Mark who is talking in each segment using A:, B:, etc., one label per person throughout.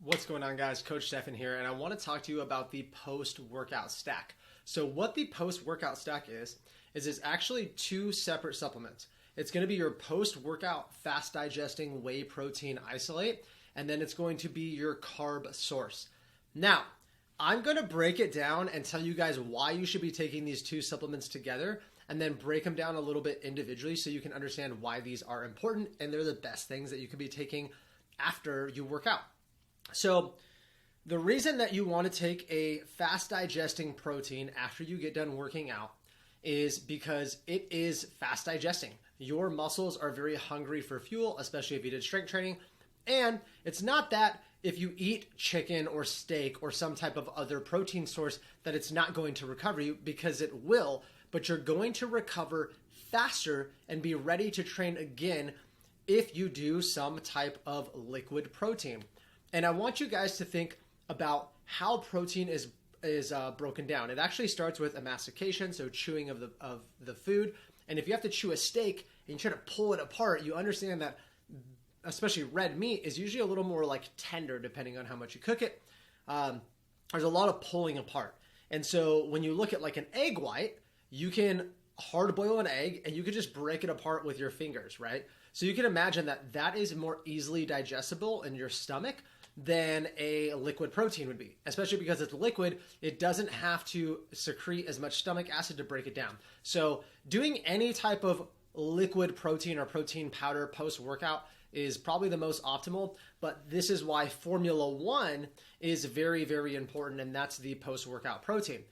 A: What's going on, guys? Coach Stefan here, and I want to talk to you about the post-workout stack. So what the post-workout stack is it's actually two separate supplements. It's going to be your post-workout fast digesting whey protein isolate, and then it's going to be your carb source. Now, I'm going to break it down and tell you guys why you should be taking these two supplements together, and then break them down a little bit individually so you can understand why these are important and they're the best things that you can be taking after you work out. So the reason that you want to take a fast digesting protein after you get done working out is because it is fast digesting. Your muscles are very hungry for fuel, especially if you did strength training. And it's not that if you eat chicken or steak or some type of other protein source that it's not going to recover you, because it will, but you're going to recover faster and be ready to train again if you do some type of liquid protein. And I want you guys to think about how protein is broken down. It actually starts with a mastication, so chewing of the food. And if you have to chew a steak and you try to pull it apart, you understand that especially red meat is usually a little more like tender depending on how much you cook it. There's a lot of pulling apart. And so when you look at like an egg white, you can hard boil an egg and you can just break it apart with your fingers, right? So you can imagine that that is more easily digestible in your stomach than a liquid protein would be, especially because it's liquid. It doesn't have to secrete as much stomach acid to break it down. So doing any type of liquid protein or protein powder post-workout is probably the most optimal, but this is why Formula 1 is very, very important, and that's the post-workout protein.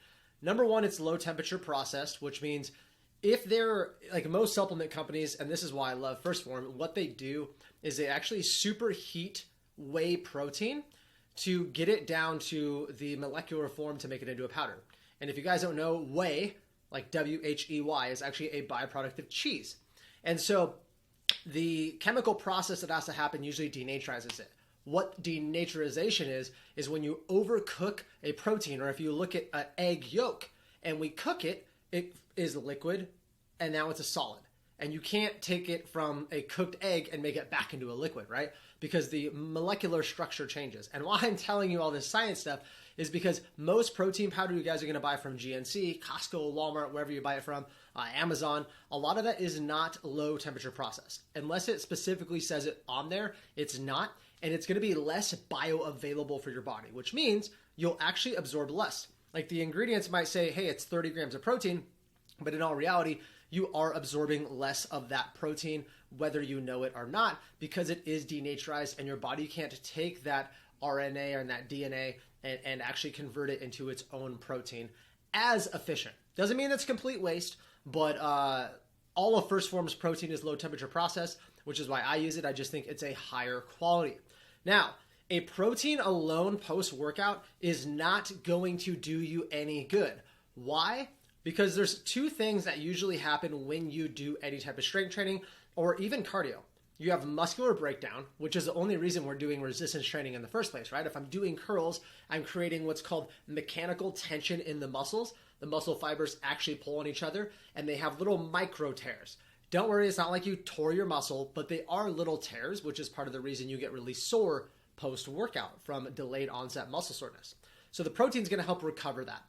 A: Number one, it's low temperature processed, which means if they're like most supplement companies, and this is why I love Phorm, what they do is they actually superheat whey protein to get it down to the molecular form to make it into a powder. And if you guys don't know, whey, like W-H-E-Y, is actually a byproduct of cheese. And so the chemical process that has to happen usually denaturizes it. What denaturization is when you overcook a protein, or if you look at an egg yolk and we cook it, it is liquid and now it's a solid. And you can't take it from a cooked egg and make it back into a liquid, right? Because the molecular structure changes. And why I'm telling you all this science stuff is because most protein powder you guys are going to buy from GNC, Costco, Walmart, wherever you buy it from, Amazon, a lot of that is not low temperature processed. Unless it specifically says it on there, it's not. And it's going to be less bioavailable for your body, which means you'll actually absorb less. Like the ingredients might say, hey, it's 30 grams of protein, but in all reality, you are absorbing less of that protein, whether you know it or not, because it is denaturized and your body can't take that RNA or that DNA and actually convert it into its own protein as efficient. Doesn't mean it's complete waste, but all of Phorm's protein is low temperature processed, which is why I use it. I just think it's a higher quality. Now, a protein alone post-workout is not going to do you any good. Why? Because there's two things that usually happen when you do any type of strength training or even cardio. You have muscular breakdown, which is the only reason we're doing resistance training in the first place, right? If I'm doing curls, I'm creating what's called mechanical tension in the muscles. The muscle fibers actually pull on each other and they have little micro tears. Don't worry, it's not like you tore your muscle, but they are little tears, which is part of the reason you get really sore post-workout from delayed onset muscle soreness. So the protein is going to help recover that.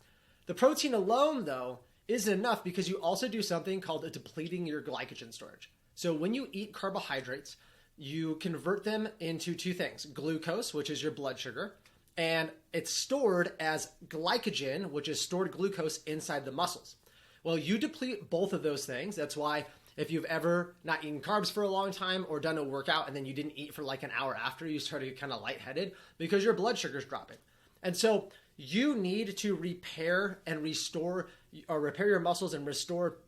A: The protein alone, though, isn't enough because you also do something called depleting your glycogen storage. So when you eat carbohydrates, you convert them into two things: glucose, which is your blood sugar, and it's stored as glycogen, which is stored glucose inside the muscles. Well, you deplete both of those things. That's why if you've ever not eaten carbs for a long time or done a workout and then you didn't eat for like an hour after, you started kind of lightheaded because your blood sugar's dropping. And so you need to repair and restore, or repair your muscles and restore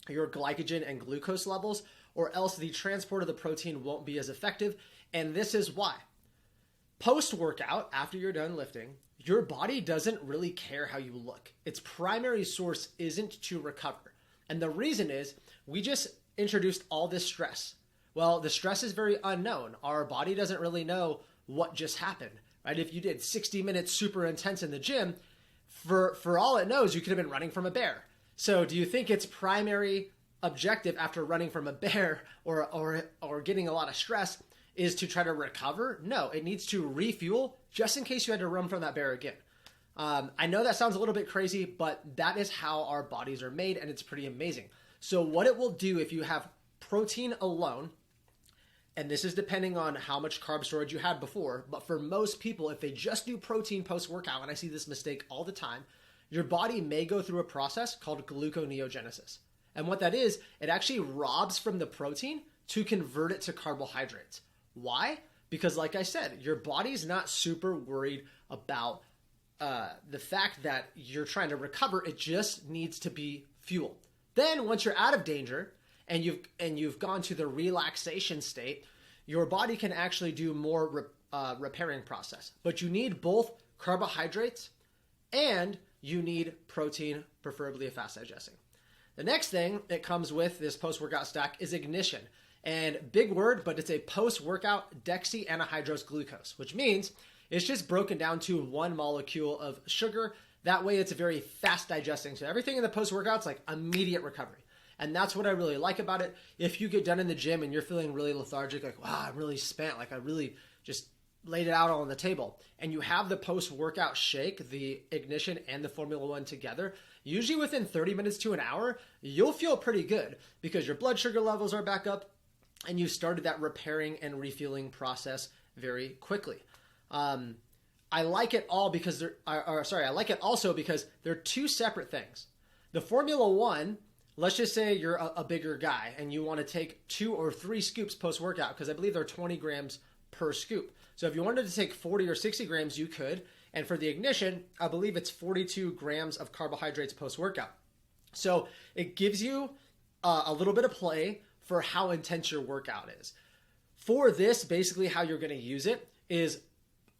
A: your glycogen and glucose levels, or else the transport of the protein won't be as effective. And this is why. Post-workout, after you're done lifting, your body doesn't really care how you look. Its primary source isn't to recover. And the reason is we just introduced all this stress. Well, the stress is very unknown. Our body doesn't really know what just happened. Right? If you did 60 minutes super intense in the gym, for all it knows, you could have been running from a bear. So do you think its primary objective after running from a bear or getting a lot of stress is to try to recover. No, it needs to refuel just in case you had to run from that bear again. I know that sounds a little bit crazy, but that is how our bodies are made, and it's pretty amazing. So what it will do if you have protein alone, and this is depending on how much carb storage you had before, but for most people, if they just do protein post-workout, and I see this mistake all the time, your body may go through a process called gluconeogenesis. And what that is, it actually robs from the protein to convert it to carbohydrates. Why? Because like I said, your body's not super worried about the fact that you're trying to recover. It just needs to be fuel. Then once you're out of danger and you've gone to the relaxation state, your body can actually do more repairing process. But you need both carbohydrates and you need protein, preferably a fast digesting. The next thing that comes with this post-workout stack is ignition. And big word, but it's a post-workout deoxyanhydrous glucose, which means it's just broken down to one molecule of sugar. That way it's very fast digesting. So everything in the post-workout is like immediate recovery. And that's what I really like about it. If you get done in the gym and you're feeling really lethargic, like, wow, I'm really spent, like I really just laid it out on the table, and you have the post-workout shake, the ignition and the Formula One together, usually within 30 minutes to an hour, you'll feel pretty good because your blood sugar levels are back up and you started that repairing and refueling process very quickly. I like it all because I like it also because they're two separate things. The Formula One, let's just say you're a bigger guy and you want to take 2 or 3 scoops post-workout, because I believe they're 20 grams per scoop. So if you wanted to take 40 or 60 grams, you could. And for the ignition, I believe it's 42 grams of carbohydrates post-workout. So it gives you a little bit of play for how intense your workout is. For this, basically how you're going to use it is,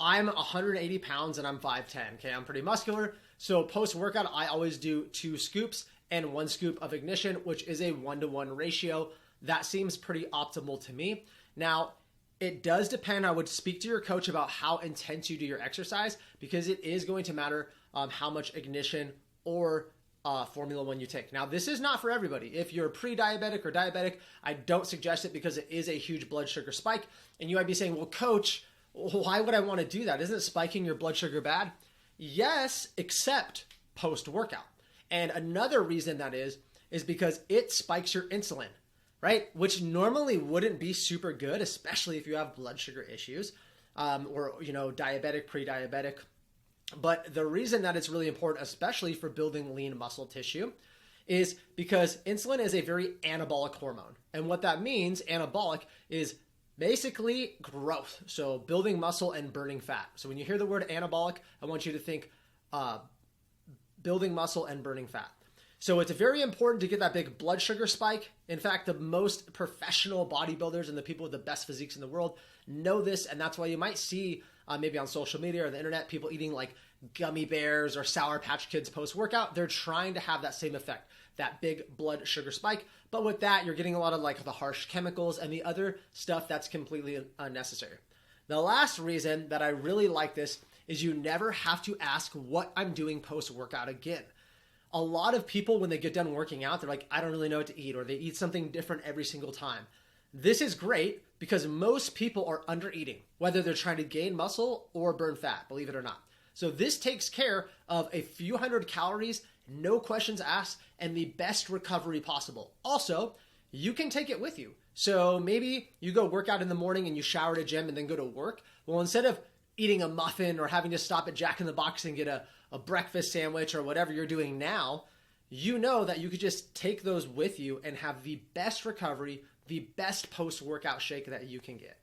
A: I'm 180 pounds and I'm 5'10". Okay, I'm pretty muscular. So post-workout, I always do 2 scoops and 1 scoop of ignition, which is a 1-to-1 ratio. That seems pretty optimal to me. Now, it does depend. I would speak to your coach about how intense you do your exercise, because it is going to matter how much ignition or Formula One you take. Now, this is not for everybody. If you're pre-diabetic or diabetic, I don't suggest it because it is a huge blood sugar spike. And you might be saying, well, coach, why would I want to do that? Isn't spiking your blood sugar bad? Yes, except post-workout. And another reason that is because it spikes your insulin, right? Which normally wouldn't be super good, especially if you have blood sugar issues or, diabetic, pre-diabetic. But the reason that it's really important, especially for building lean muscle tissue, is because insulin is a very anabolic hormone. And what that means, anabolic, is basically growth. So building muscle and burning fat. So when you hear the word anabolic, I want you to think building muscle and burning fat. So it's very important to get that big blood sugar spike. In fact, the most professional bodybuilders and the people with the best physiques in the world know this. And that's why you might see maybe on social media or the internet, people eating like gummy bears or Sour Patch Kids post-workout. They're trying to have that same effect, that big blood sugar spike. But with that, you're getting a lot of like the harsh chemicals and the other stuff that's completely unnecessary. The last reason that I really like this is you never have to ask what I'm doing post-workout again. A lot of people, when they get done working out, they're like, I don't really know what to eat, or they eat something different every single time. This is great because most people are under eating, whether they're trying to gain muscle or burn fat, believe it or not. So this takes care of a few hundred calories, no questions asked, and the best recovery possible. Also, you can take it with you. So maybe you go work out in the morning and you shower at a gym and then go to work. Well, instead of eating a muffin or having to stop at Jack in the Box and get a breakfast sandwich or whatever you're doing now, you know that you could just take those with you and have the best recovery, the best post-workout shake that you can get.